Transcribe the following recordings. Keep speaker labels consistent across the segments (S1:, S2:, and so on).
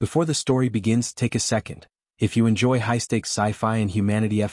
S1: Before the story begins, take a second. If you enjoy high-stakes sci-fi and humanity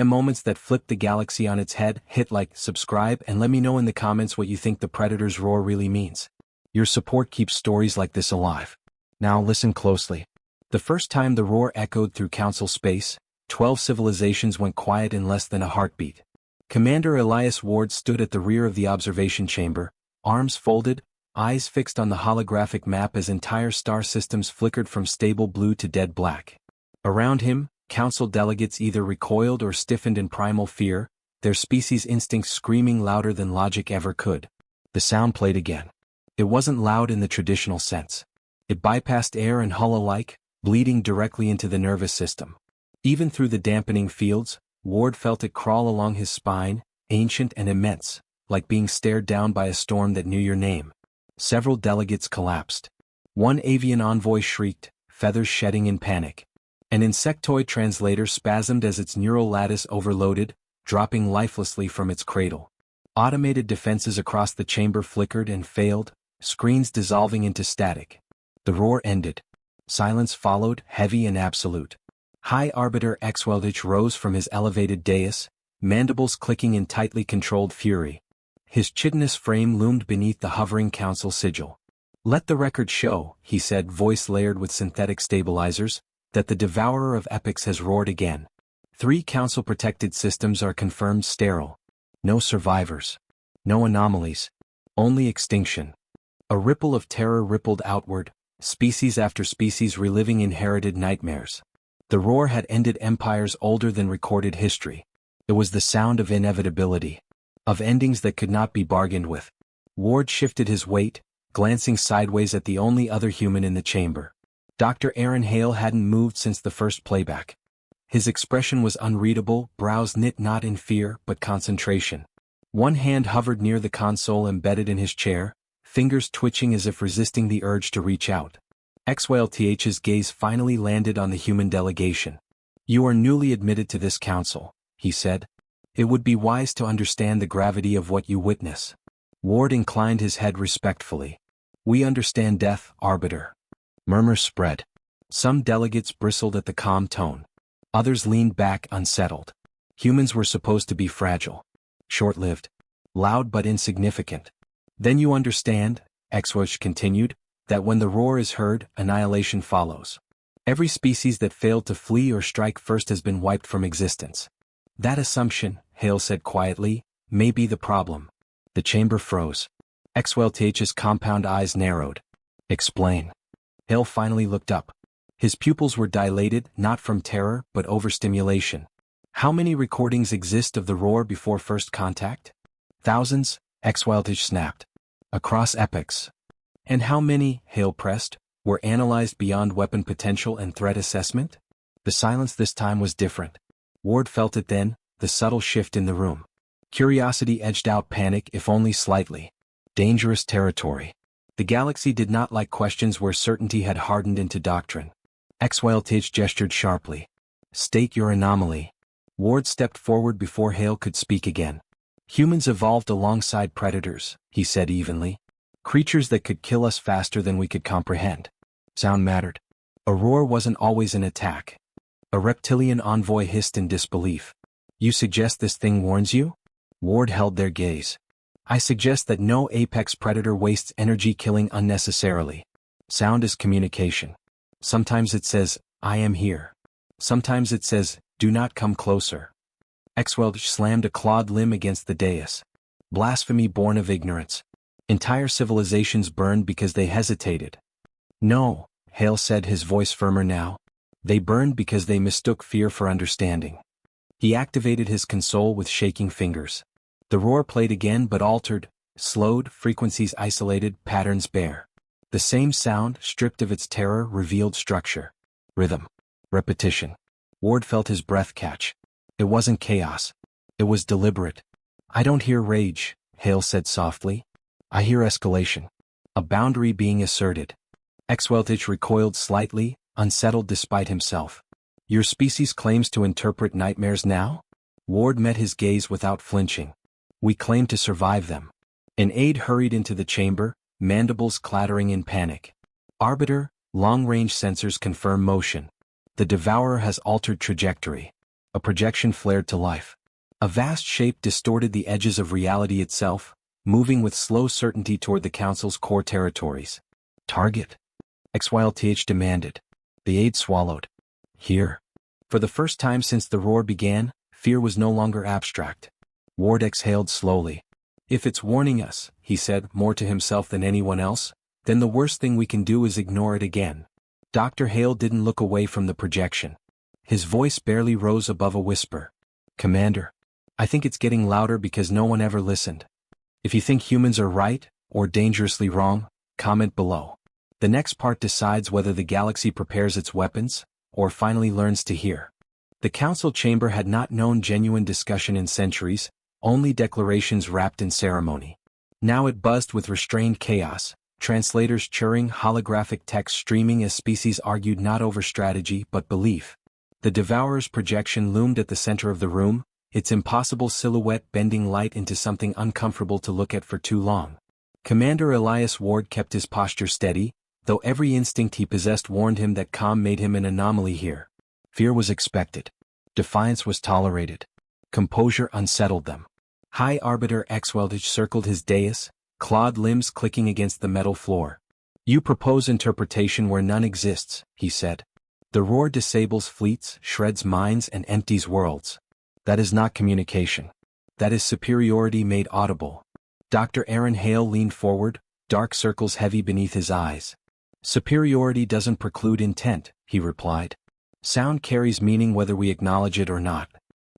S1: moments that flip the galaxy on its head, hit like, subscribe, and let me know in the comments what you think the Predator's roar really means. Your support keeps stories like this alive. Now listen closely. The first time the roar echoed through Council space, 12 civilizations went quiet in less than a heartbeat. Commander Elias Ward stood at the rear of the observation chamber, arms folded, eyes fixed on the holographic map as entire star systems flickered from stable blue to dead black. Around him, Council delegates either recoiled or stiffened in primal fear, their species instincts screaming louder than logic ever could. The sound played again. It wasn't loud in the traditional sense. It bypassed air and hull alike, bleeding directly into the nervous system. Even through the dampening fields, Ward felt it crawl along his spine, ancient and immense, like being stared down by a storm that knew your name. Several delegates collapsed. One avian envoy shrieked, feathers shedding in panic. An insectoid translator spasmed as its neural lattice overloaded, dropping lifelessly from its cradle. Automated defenses across the chamber flickered and failed, screens dissolving into static. The roar ended. Silence followed, heavy and absolute. High Arbiter Xweldich rose from his elevated dais, mandibles clicking in tightly controlled fury. His chitinous frame loomed beneath the hovering council sigil. "Let the record show," he said, voice layered with synthetic stabilizers, "that the devourer of epics has roared again. 3 council-protected systems are confirmed sterile. No survivors. No anomalies. Only extinction." A ripple of terror rippled outward, species after species reliving inherited nightmares. The roar had ended empires older than recorded history. It was the sound of inevitability. Of endings that could not be bargained with. Ward shifted his weight, glancing sideways at the only other human in the chamber. Dr. Aaron Hale hadn't moved since the first playback. His expression was unreadable, brows knit not in fear but concentration. One hand hovered near the console embedded in his chair, fingers twitching as if resisting the urge to reach out. Xweldith's gaze finally landed on the human delegation. "You are newly admitted to this council," he said. "It would be wise to understand the gravity of what you witness." Ward inclined his head respectfully. "We understand death, Arbiter." Murmurs spread. Some delegates bristled at the calm tone. Others leaned back unsettled. Humans were supposed to be fragile. Short-lived. Loud but insignificant. "Then you understand," Xweldich continued, "that when the roar is heard, annihilation follows. Every species that failed to flee or strike first has been wiped from existence." "That assumption," Hale said quietly, "may be the problem." The chamber froze. Xweldith's compound eyes narrowed. "Explain." Hale finally looked up. His pupils were dilated, not from terror, but overstimulation. "How many recordings exist of the roar before first contact?" "Thousands," Xweldith snapped. "Across epochs." "And how many," Hale pressed, "were analyzed beyond weapon potential and threat assessment?" The silence this time was different. Ward felt it then, the subtle shift in the room. Curiosity edged out panic, if only slightly. Dangerous territory. The galaxy did not like questions where certainty had hardened into doctrine. Xweldith gestured sharply. "State your anomaly." Ward stepped forward before Hale could speak again. "Humans evolved alongside predators," he said evenly. "Creatures that could kill us faster than we could comprehend." Sound mattered. A roar wasn't always an attack. A reptilian envoy hissed in disbelief. "You suggest this thing warns you?" Ward held their gaze. "I suggest that no apex predator wastes energy killing unnecessarily. Sound is communication. Sometimes it says, 'I am here.' Sometimes it says, 'Do not come closer.'" Xweldich slammed a clawed limb against the dais. "Blasphemy born of ignorance. Entire civilizations burned because they hesitated." "No," Hale said, his voice firmer now. "They burned because they mistook fear for understanding." He activated his console with shaking fingers. The roar played again but altered, slowed, frequencies isolated, patterns bare. The same sound, stripped of its terror, revealed structure. Rhythm. Repetition. Ward felt his breath catch. It wasn't chaos. It was deliberate. "I don't hear rage," Hale said softly. "I hear escalation. A boundary being asserted." Xweldith recoiled slightly, unsettled despite himself. "Your species claims to interpret nightmares now?" Ward met his gaze without flinching. "We claim to survive them." An aide hurried into the chamber, mandibles clattering in panic. Arbiter, long-range sensors confirm motion. The Devourer has altered trajectory. A projection flared to life. A vast shape distorted the edges of reality itself, moving with slow certainty toward the Council's core territories. Target? XYLTH demanded. The aide swallowed. Here. For the first time since the roar began, fear was no longer abstract. Ward exhaled slowly. If it's warning us, he said, more to himself than anyone else, then the worst thing we can do is ignore it again. Dr. Hale didn't look away from the projection. His voice barely rose above a whisper. Commander, I think it's getting louder because no one ever listened. If you think humans are right, or dangerously wrong, comment below. The next part decides whether the galaxy prepares its weapons, or finally learns to hear. The council chamber had not known genuine discussion in centuries, only declarations wrapped in ceremony. Now it buzzed with restrained chaos, translators churring, holographic text streaming as species argued not over strategy but belief. The Devourer's projection loomed at the center of the room, its impossible silhouette bending light into something uncomfortable to look at for too long. Commander Elias Ward kept his posture steady, though every instinct he possessed warned him that calm made him an anomaly here. Fear was expected. Defiance was tolerated. Composure unsettled them. High Arbiter XYLTH circled his dais, clawed limbs clicking against the metal floor. You propose interpretation where none exists, he said. The roar disables fleets, shreds minds, and empties worlds. That is not communication. That is superiority made audible. Dr. Aaron Hale leaned forward, dark circles heavy beneath his eyes. Superiority doesn't preclude intent, he replied. Sound carries meaning whether we acknowledge it or not.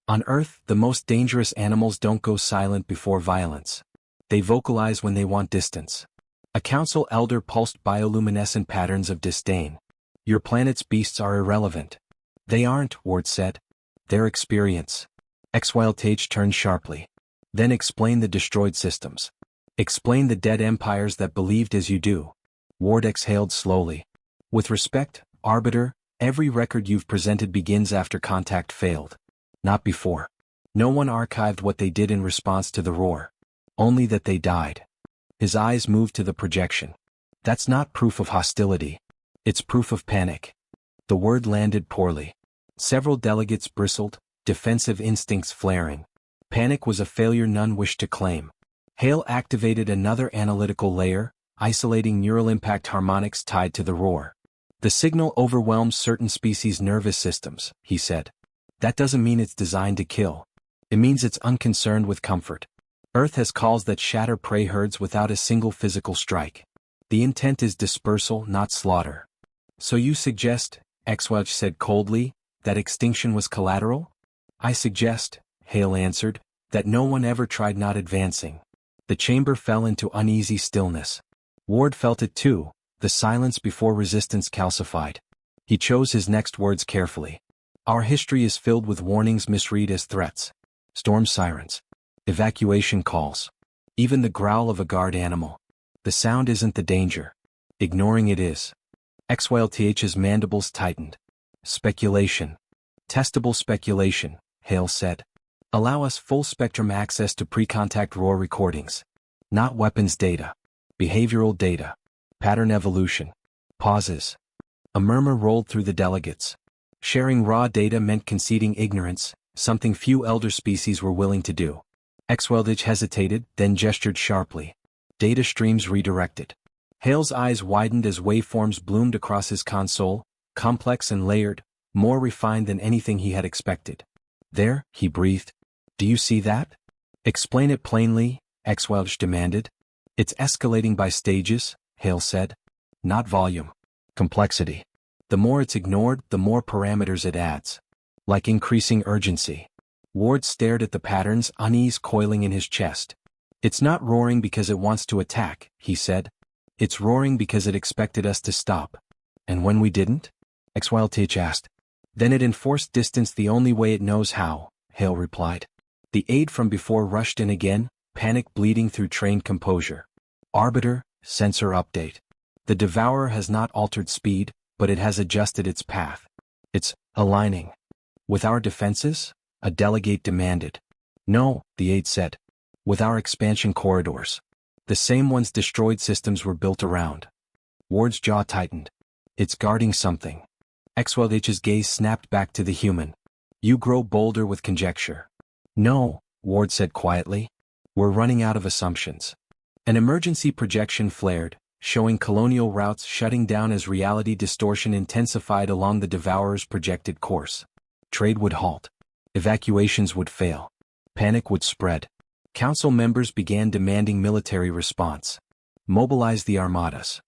S1: On Earth, the most dangerous animals don't go silent before violence. They vocalize when they want distance. A council elder pulsed bioluminescent patterns of disdain. Your planet's beasts are irrelevant. They aren't, Ward said. Their experience. XYLTH turned sharply. Then explain the destroyed systems. Explain the dead empires that believed as you do. Ward exhaled slowly. With respect, Arbiter, every record you've presented begins after contact failed. Not before. No one archived what they did in response to the roar. Only that they died. His eyes moved to the projection. That's not proof of hostility. It's proof of panic. The word landed poorly. Several delegates bristled, defensive instincts flaring. Panic was a failure none wished to claim. Hale activated another analytical layer, isolating neural impact harmonics tied to the roar. The signal overwhelms certain species' nervous systems, he said. That doesn't mean it's designed to kill. It means it's unconcerned with comfort. Earth has calls that shatter prey herds without a single physical strike. The intent is dispersal, not slaughter. So you suggest, XYLTH said coldly, that extinction was collateral? I suggest, Hale answered, that no one ever tried not advancing. The chamber fell into uneasy stillness. Ward felt it too, the silence before resistance calcified. He chose his next words carefully. Our history is filled with warnings misread as threats. Storm sirens. Evacuation calls. Even the growl of a guard animal. The sound isn't the danger. Ignoring it is. XYLTH's mandibles tightened. Speculation. Testable speculation, Hale said. Allow us full-spectrum access to pre-contact roar recordings. Not weapons data. Behavioral data. Pattern evolution. Pauses. A murmur rolled through the delegates. Sharing raw data meant conceding ignorance, something few elder species were willing to do. XYLTH hesitated, then gestured sharply. Data streams redirected. Hale's eyes widened as waveforms bloomed across his console, complex and layered, more refined than anything he had expected. There, he breathed. Do you see that? Explain it plainly, XYLTH demanded. It's escalating by stages, Hale said. Not volume. Complexity. The more it's ignored, the more parameters it adds. Like increasing urgency. Ward stared at the patterns, unease coiling in his chest. It's not roaring because it wants to attack, he said. It's roaring because it expected us to stop. And when we didn't? XYLTH asked. Then it enforced distance the only way it knows how, Hale replied. The aide from before rushed in again, panic bleeding through trained composure. Arbiter, sensor update. The Devourer has not altered speed, but it has adjusted its path. It's aligning. With our defenses? A delegate demanded. No, the aide said. With our expansion corridors. The same ones destroyed systems were built around. Ward's jaw tightened. It's guarding something. Xwald's gaze snapped back to the human. You grow bolder with conjecture. No, Ward said quietly. We're running out of assumptions. An emergency projection flared, showing colonial routes shutting down as reality distortion intensified along the Devourer's projected course. Trade would halt. Evacuations would fail. Panic would spread. Council members began demanding military response. Mobilize the armadas.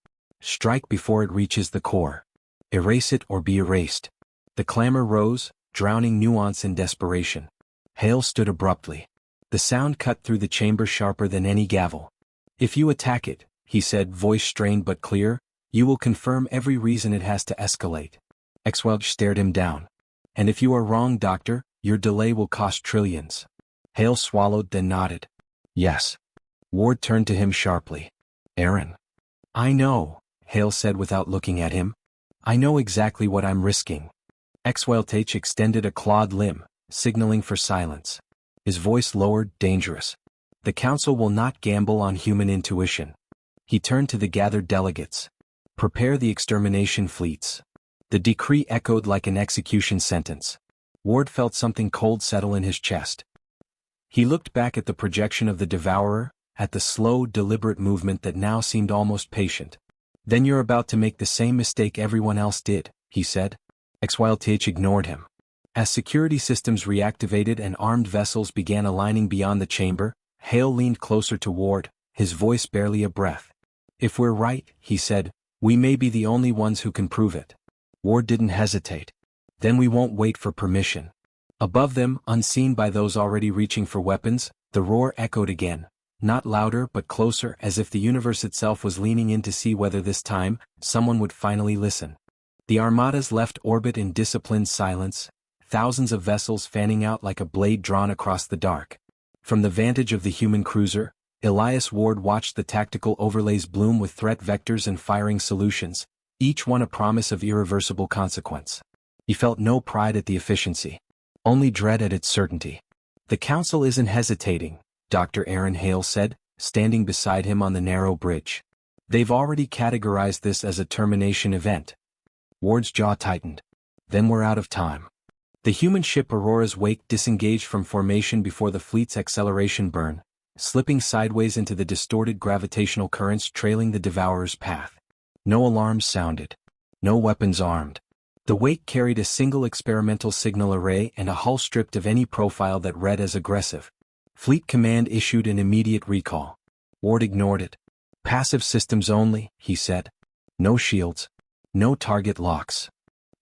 S1: Strike before it reaches the core. Erase it or be erased. The clamor rose, drowning nuance in desperation. Hale stood abruptly. The sound cut through the chamber sharper than any gavel. If you attack it, he said, voice strained but clear, you will confirm every reason it has to escalate. Xwelch stared him down. And if you are wrong, Doctor, your delay will cost trillions. Hale swallowed then nodded. Yes. Ward turned to him sharply. Aaron. I know, Hale said without looking at him. I know exactly what I'm risking. Xwelch extended a clawed limb, signaling for silence. His voice lowered, dangerous. The council will not gamble on human intuition. He turned to the gathered delegates. Prepare the extermination fleets. The decree echoed like an execution sentence. Ward felt something cold settle in his chest. He looked back at the projection of the Devourer, at the slow, deliberate movement that now seemed almost patient. Then you're about to make the same mistake everyone else did, he said. Xwelch ignored him. As security systems reactivated and armed vessels began aligning beyond the chamber, Hale leaned closer to Ward, his voice barely a breath. If we're right, he said, we may be the only ones who can prove it. Ward didn't hesitate. Then we won't wait for permission. Above them, unseen by those already reaching for weapons, the roar echoed again, not louder but closer, as if the universe itself was leaning in to see whether this time, someone would finally listen. The armadas left orbit in disciplined silence, thousands of vessels fanning out like a blade drawn across the dark. From the vantage of the human cruiser, Elias Ward watched the tactical overlays bloom with threat vectors and firing solutions, each one a promise of irreversible consequence. He felt no pride at the efficiency, only dread at its certainty. The council isn't hesitating, Dr. Aaron Hale said, standing beside him on the narrow bridge. They've already categorized this as a termination event. Ward's jaw tightened. Then we're out of time. The human ship Aurora's wake disengaged from formation before the fleet's acceleration burn, slipping sideways into the distorted gravitational currents trailing the Devourer's path. No alarms sounded. No weapons armed. The wake carried a single experimental signal array and a hull stripped of any profile that read as aggressive. Fleet Command issued an immediate recall. Ward ignored it. Passive systems only, he said. No shields. No target locks.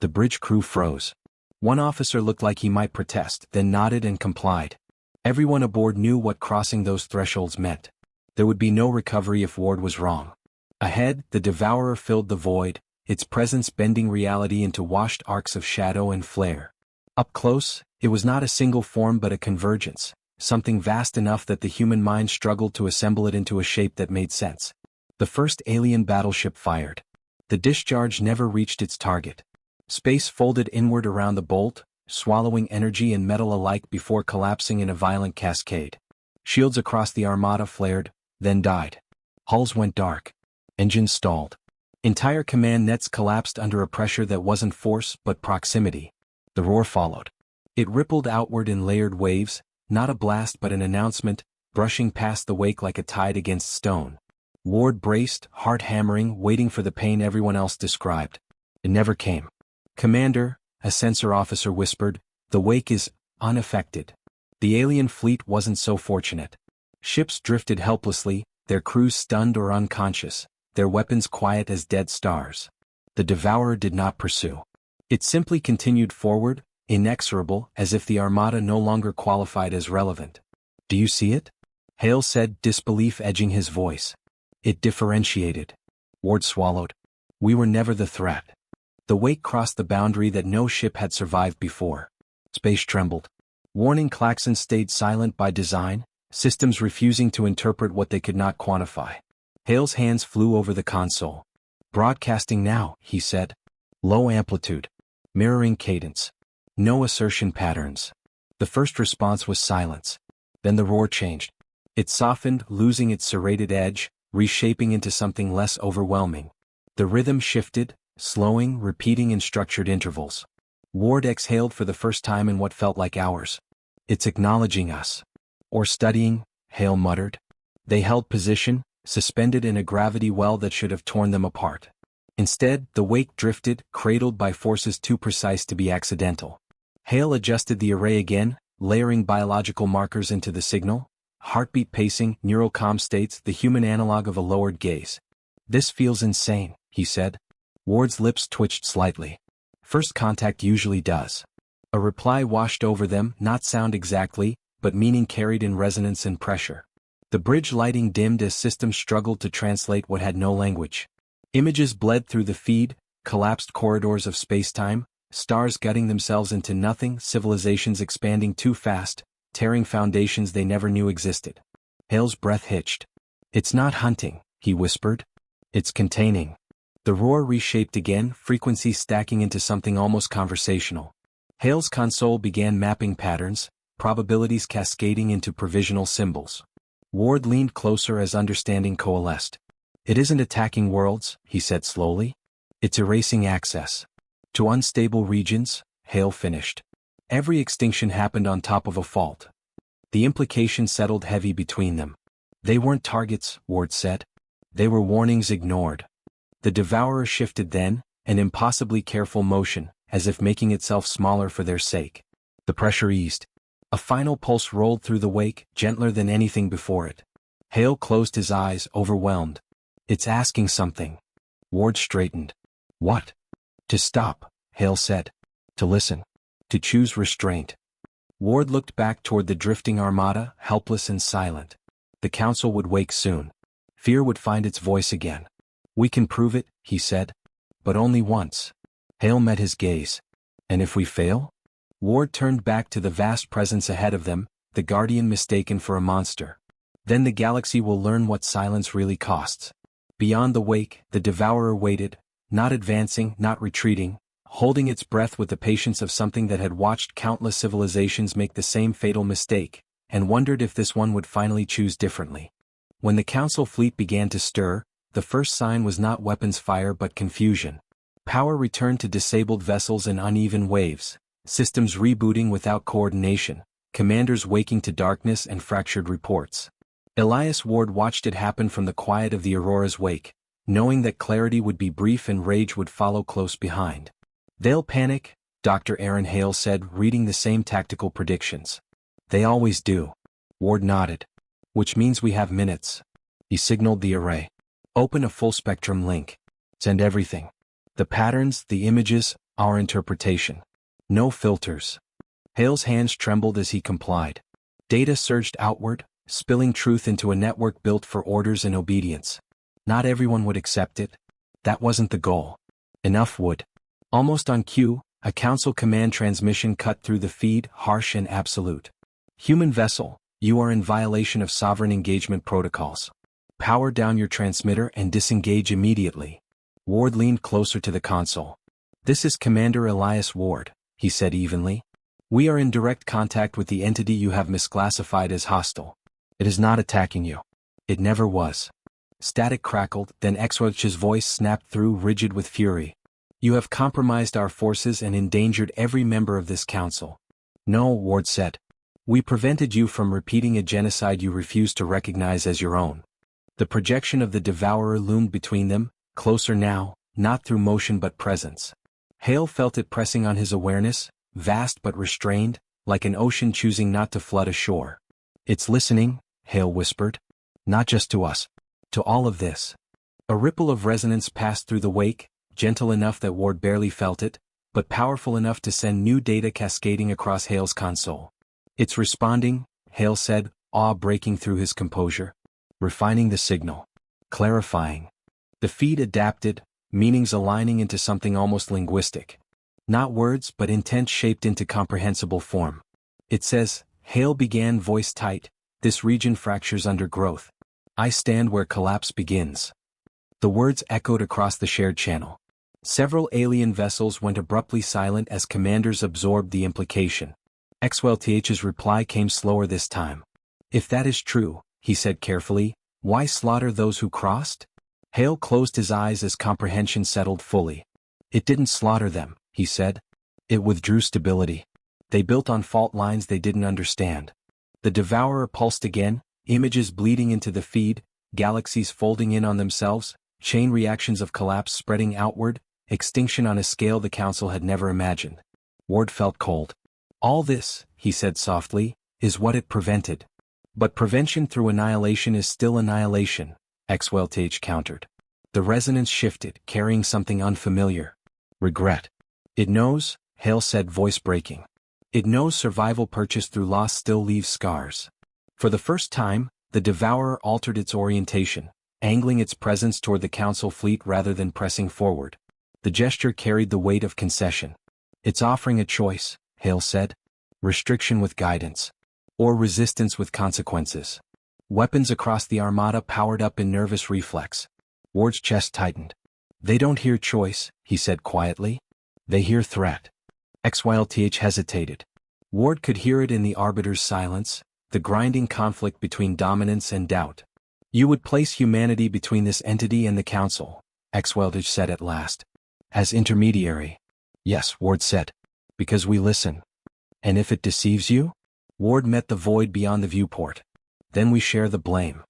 S1: The bridge crew froze. One officer looked like he might protest, then nodded and complied. Everyone aboard knew what crossing those thresholds meant. There would be no recovery if Ward was wrong. Ahead, the Devourer filled the void, its presence bending reality into washed arcs of shadow and flare. Up close, it was not a single form but a convergence, something vast enough that the human mind struggled to assemble it into a shape that made sense. The first alien battleship fired. The discharge never reached its target. Space folded inward around the bolt, swallowing energy and metal alike before collapsing in a violent cascade. Shields across the armada flared, then died. Hulls went dark. Engines stalled. Entire command nets collapsed under a pressure that wasn't force but proximity. The roar followed. It rippled outward in layered waves, not a blast but an announcement, brushing past the wake like a tide against stone. Ward braced, heart hammering, waiting for the pain everyone else described. It never came. Commander, a sensor officer whispered, the wake is unaffected. The alien fleet wasn't so fortunate. Ships drifted helplessly, their crews stunned or unconscious, their weapons quiet as dead stars. The Devourer did not pursue. It simply continued forward, inexorable, as if the armada no longer qualified as relevant. Do you see it? Hale said, disbelief edging his voice. It differentiated. Ward swallowed. We were never the threat. The wake crossed the boundary that no ship had survived before. Space trembled. Warning klaxons stayed silent by design, systems refusing to interpret what they could not quantify. Hale's hands flew over the console. Broadcasting now, he said. Low amplitude. Mirroring cadence. No assertion patterns. The first response was silence. Then the roar changed. It softened, losing its serrated edge, reshaping into something less overwhelming. The rhythm shifted, slowing, repeating in structured intervals. Ward exhaled for the first time in what felt like hours. It's acknowledging us. Or studying, Hale muttered. They held position, suspended in a gravity well that should have torn them apart. Instead, the wake drifted, cradled by forces too precise to be accidental. Hale adjusted the array again, layering biological markers into the signal. Heartbeat pacing, neural comm states, the human analog of a lowered gaze. This feels insane, he said. Ward's lips twitched slightly. First contact usually does. A reply washed over them, not sound exactly, but meaning carried in resonance and pressure. The bridge lighting dimmed as systems struggled to translate what had no language. Images bled through the feed, collapsed corridors of spacetime, stars gutting themselves into nothing, civilizations expanding too fast, tearing foundations they never knew existed. Hale's breath hitched. It's not hunting, he whispered. It's containing. The roar reshaped again, frequency stacking into something almost conversational. Hale's console began mapping patterns, probabilities cascading into provisional symbols. Ward leaned closer as understanding coalesced. It isn't attacking worlds, he said slowly. It's erasing access. To unstable regions, Hale finished. Every extinction happened on top of a fault. The implication settled heavy between them. They weren't targets, Ward said. They were warnings ignored. The devourer shifted then, an impossibly careful motion, as if making itself smaller for their sake. The pressure eased. A final pulse rolled through the wake, gentler than anything before it. Hale closed his eyes, overwhelmed. It's asking something. Ward straightened. What? To stop, Hale said. To listen. To choose restraint. Ward looked back toward the drifting armada, helpless and silent. The council would wake soon. Fear would find its voice again. We can prove it, he said. But only once. Hale met his gaze. And if we fail? Ward turned back to the vast presence ahead of them, the guardian mistaken for a monster. Then the galaxy will learn what silence really costs. Beyond the wake, the devourer waited, not advancing, not retreating, holding its breath with the patience of something that had watched countless civilizations make the same fatal mistake, and wondered if this one would finally choose differently. When the council fleet began to stir, the first sign was not weapons fire but confusion. Power returned to disabled vessels in uneven waves, systems rebooting without coordination, commanders waking to darkness and fractured reports. Elias Ward watched it happen from the quiet of the Aurora's wake, knowing that clarity would be brief and rage would follow close behind. They'll panic, Dr. Aaron Hale said, reading the same tactical predictions. They always do. Ward nodded. Which means we have minutes. He signaled the array. Open a full-spectrum link. Send everything. The patterns, the images, our interpretation. No filters. Hale's hands trembled as he complied. Data surged outward, spilling truth into a network built for orders and obedience. Not everyone would accept it. That wasn't the goal. Enough would. Almost on cue, a council command transmission cut through the feed, harsh and absolute. Human vessel, you are in violation of sovereign engagement protocols. Power down your transmitter and disengage immediately. Ward leaned closer to the console. This is Commander Elias Ward, he said evenly. We are in direct contact with the entity you have misclassified as hostile. It is not attacking you. It never was. Static crackled, then Exwelch's voice snapped through, rigid with fury. You have compromised our forces and endangered every member of this council. No, Ward said. We prevented you from repeating a genocide you refused to recognize as your own. The projection of the devourer loomed between them, closer now, not through motion but presence. Hale felt it pressing on his awareness, vast but restrained, like an ocean choosing not to flood a shore. It's listening, Hale whispered. Not just to us. To all of this. A ripple of resonance passed through the wake, gentle enough that Ward barely felt it, but powerful enough to send new data cascading across Hale's console. It's responding, Hale said, awe breaking through his composure. Refining the signal. Clarifying. The feed adapted, meanings aligning into something almost linguistic. Not words but intent shaped into comprehensible form. It says, Hale began, voice tight, this region fractures under growth. I stand where collapse begins. The words echoed across the shared channel. Several alien vessels went abruptly silent as commanders absorbed the implication. Exwelth's reply came slower this time. If that is true, he said carefully, why slaughter those who crossed? Hale closed his eyes as comprehension settled fully. It didn't slaughter them, he said. It withdrew stability. They built on fault lines they didn't understand. The Devourer pulsed again, images bleeding into the feed, galaxies folding in on themselves, chain reactions of collapse spreading outward, extinction on a scale the Council had never imagined. Ward felt cold. All this, he said softly, is what it prevented. But prevention through annihilation is still annihilation, Xweltage countered. The resonance shifted, carrying something unfamiliar. Regret. It knows, Hale said, voice breaking. It knows survival purchased through loss still leaves scars. For the first time, the Devourer altered its orientation, angling its presence toward the Council fleet rather than pressing forward. The gesture carried the weight of concession. It's offering a choice, Hale said. Restriction with guidance. Or resistance with consequences. Weapons across the Armada powered up in nervous reflex. Ward's chest tightened. They don't hear choice, he said quietly. They hear threat. Xwelth hesitated. Ward could hear it in the Arbiter's silence, the grinding conflict between dominance and doubt. You would place humanity between this entity and the Council, Xwelth said at last. As intermediary. Yes, Ward said. Because we listen. And if it deceives you? Ward met the void beyond the viewport. Then we share the blame.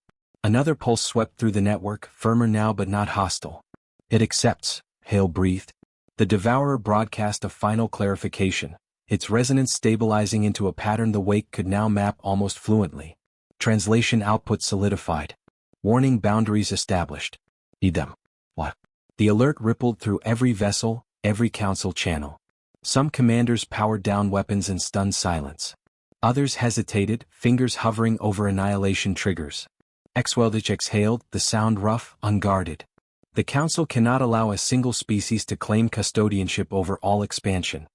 S1: Another pulse swept through the network, firmer now but not hostile. It accepts, Hale breathed. The Devourer broadcast a final clarification, its resonance stabilizing into a pattern the wake could now map almost fluently. Translation output solidified. Warning boundaries established. Need them. What? The alert rippled through every vessel, every Council channel. Some commanders powered down weapons in stunned silence. Others hesitated, fingers hovering over annihilation triggers. Xwelth exhaled, the sound rough, unguarded. The Council cannot allow a single species to claim custodianship over all expansion.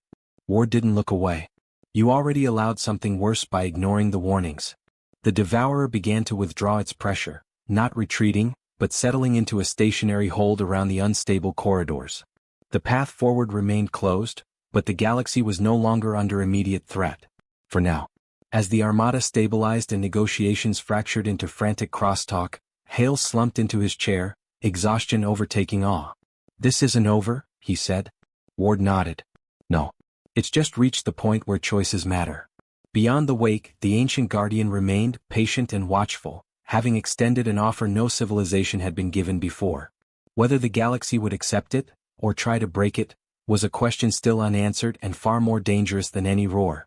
S1: Ward didn't look away. You already allowed something worse by ignoring the warnings. The Devourer began to withdraw its pressure, not retreating, but settling into a stationary hold around the unstable corridors. The path forward remained closed, but the galaxy was no longer under immediate threat. For now. As the Armada stabilized and negotiations fractured into frantic crosstalk, Hale slumped into his chair, exhaustion overtaking awe. This isn't over, he said. Ward nodded. No. It's just reached the point where choices matter. Beyond the wake, the ancient guardian remained, patient and watchful, having extended an offer no civilization had been given before. Whether the galaxy would accept it, or try to break it, was a question still unanswered and far more dangerous than any roar.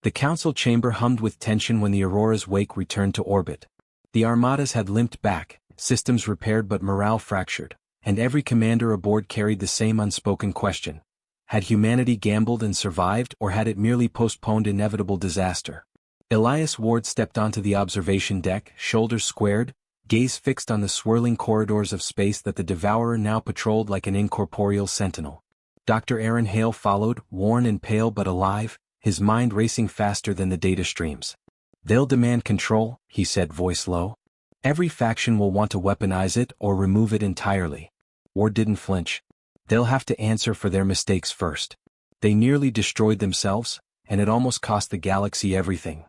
S1: The Council chamber hummed with tension when the Aurora's wake returned to orbit. The Armadas had limped back, systems repaired but morale fractured, and every commander aboard carried the same unspoken question. Had humanity gambled and survived, or had it merely postponed inevitable disaster? Elias Ward stepped onto the observation deck, shoulders squared, gaze fixed on the swirling corridors of space that the Devourer now patrolled like an incorporeal sentinel. Dr. Aaron Hale followed, worn and pale but alive, his mind racing faster than the data streams. They'll demand control, he said, voice low. Every faction will want to weaponize it or remove it entirely. Ward didn't flinch. They'll have to answer for their mistakes first. They nearly destroyed themselves, and it almost cost the galaxy everything.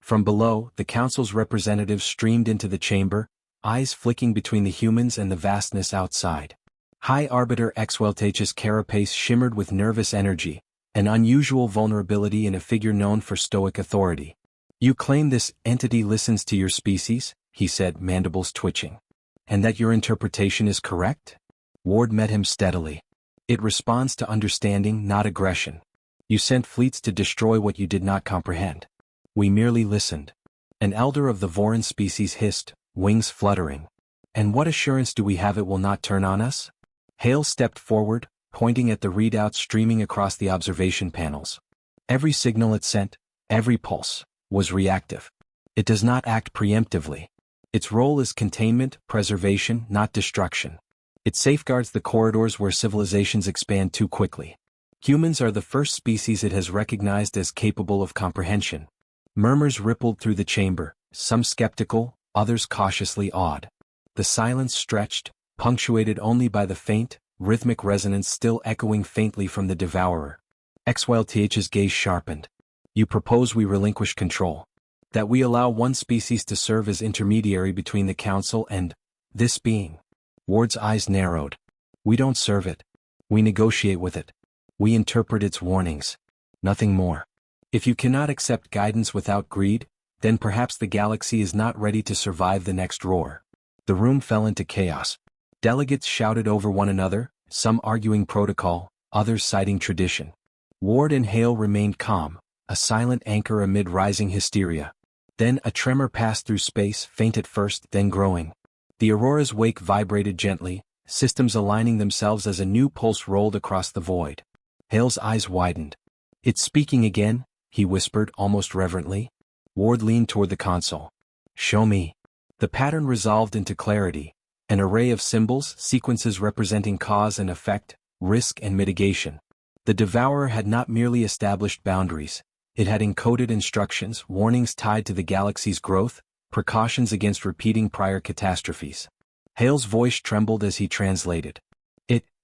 S1: From below, the Council's representatives streamed into the chamber, eyes flicking between the humans and the vastness outside. High Arbiter Xwelth's carapace shimmered with nervous energy, an unusual vulnerability in a figure known for stoic authority. You claim this entity listens to your species, he said, mandibles twitching. And that your interpretation is correct? Ward met him steadily. It responds to understanding, not aggression. You sent fleets to destroy what you did not comprehend. We merely listened. An elder of the Voran species hissed, wings fluttering. And what assurance do we have it will not turn on us? Hale stepped forward, pointing at the readouts streaming across the observation panels. Every signal it sent, every pulse, was reactive. It does not act preemptively. Its role is containment, preservation, not destruction. It safeguards the corridors where civilizations expand too quickly. Humans are the first species it has recognized as capable of comprehension. Murmurs rippled through the chamber, some skeptical, others cautiously awed. The silence stretched, punctuated only by the faint, rhythmic resonance still echoing faintly from the Devourer. Xwelth's gaze sharpened. You propose we relinquish control. That we allow one species to serve as intermediary between the Council and this being. Ward's eyes narrowed. We don't serve it. We negotiate with it. We interpret its warnings. Nothing more. If you cannot accept guidance without greed, then perhaps the galaxy is not ready to survive the next roar. The room fell into chaos. Delegates shouted over one another, some arguing protocol, others citing tradition. Ward and Hale remained calm, a silent anchor amid rising hysteria. Then a tremor passed through space, faint at first, then growing. The Aurora's wake vibrated gently, systems aligning themselves as a new pulse rolled across the void. Hale's eyes widened. It's speaking again, he whispered almost reverently. Ward leaned toward the console. Show me. The pattern resolved into clarity, an array of symbols, sequences representing cause and effect, risk and mitigation. The Devourer had not merely established boundaries, it had encoded instructions, warnings tied to the galaxy's growth, precautions against repeating prior catastrophes. Hale's voice trembled as he translated.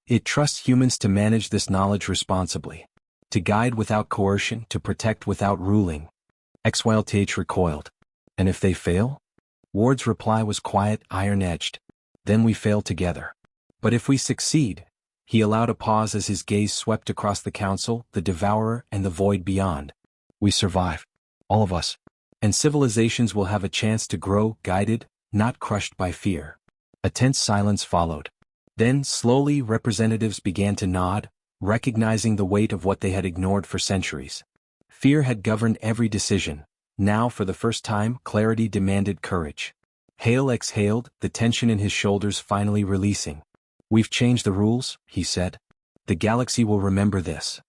S1: It trusts humans to manage this knowledge responsibly. To guide without coercion, to protect without ruling. XYLTH recoiled. And if they fail? Ward's reply was quiet, iron-edged. Then we fail together. But if we succeed, he allowed a pause as his gaze swept across the council, the Devourer, and the void beyond. We survive. All of us. And civilizations will have a chance to grow, guided, not crushed by fear. A tense silence followed. Then, slowly, representatives began to nod, recognizing the weight of what they had ignored for centuries. Fear had governed every decision. Now, for the first time, clarity demanded courage. Hale exhaled, the tension in his shoulders finally releasing. We've changed the rules, he said. The galaxy will remember this.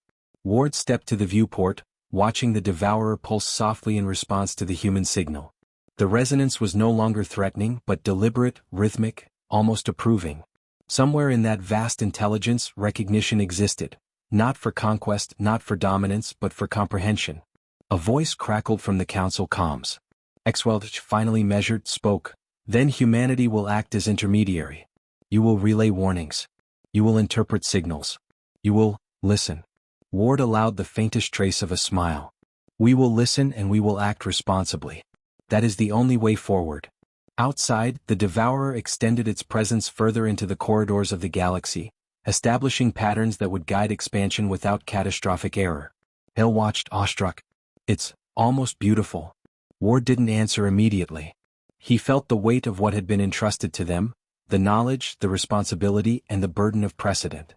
S1: Ward stepped to the viewport, watching the Devourer pulse softly in response to the human signal. The resonance was no longer threatening but deliberate, rhythmic, almost approving. Somewhere in that vast intelligence, recognition existed. Not for conquest, not for dominance, but for comprehension. A voice crackled from the council comms. XYLTH finally measured, spoke. Then humanity will act as intermediary. You will relay warnings. You will interpret signals. You will listen. Ward allowed the faintest trace of a smile. We will listen and we will act responsibly. That is the only way forward. Outside, the Devourer extended its presence further into the corridors of the galaxy, establishing patterns that would guide expansion without catastrophic error. Hale watched awestruck. It's almost beautiful. Ward didn't answer immediately. He felt the weight of what had been entrusted to them, the knowledge, the responsibility, and the burden of precedent.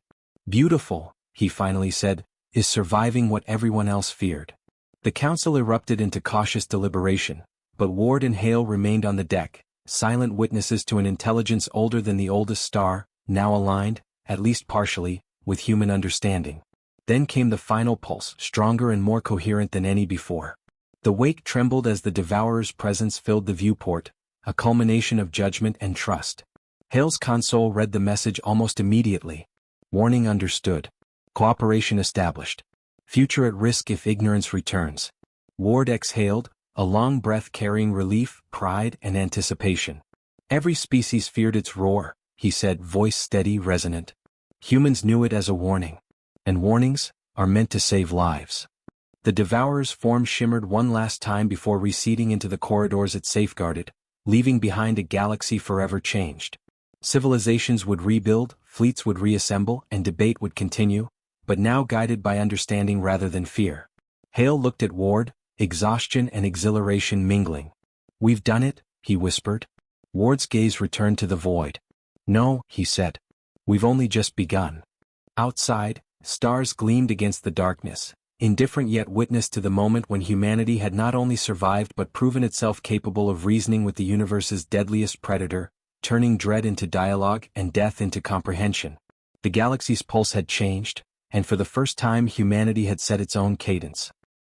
S1: Beautiful, he finally said, is surviving what everyone else feared. The council erupted into cautious deliberation, but Ward and Hale remained on the deck, silent witnesses to an intelligence older than the oldest star, now aligned, at least partially, with human understanding. Then came the final pulse, stronger and more coherent than any before. The wake trembled as the Devourer's presence filled the viewport, a culmination of judgment and trust. Hale's console read the message almost immediately. Warning understood. Cooperation established. Future at risk if ignorance returns. Ward exhaled, a long breath carrying relief, pride, and anticipation. Every species feared its roar, he said, voice steady, resonant. Humans knew it as a warning. And warnings are meant to save lives. The Devourer's form shimmered one last time before receding into the corridors it safeguarded, leaving behind a galaxy forever changed. Civilizations would rebuild, fleets would reassemble, and debate would continue, but now guided by understanding rather than fear. Hale looked at Ward, exhaustion and exhilaration mingling. We've done it, he whispered. Ward's gaze returned to the void. No, he said. We've only just begun. Outside, stars gleamed against the darkness, indifferent yet witness to the moment when humanity had not only survived but proven itself capable of reasoning with the universe's deadliest predator, turning dread into dialogue and death into comprehension. The galaxy's pulse had changed, and for the first time humanity had set its own cadence.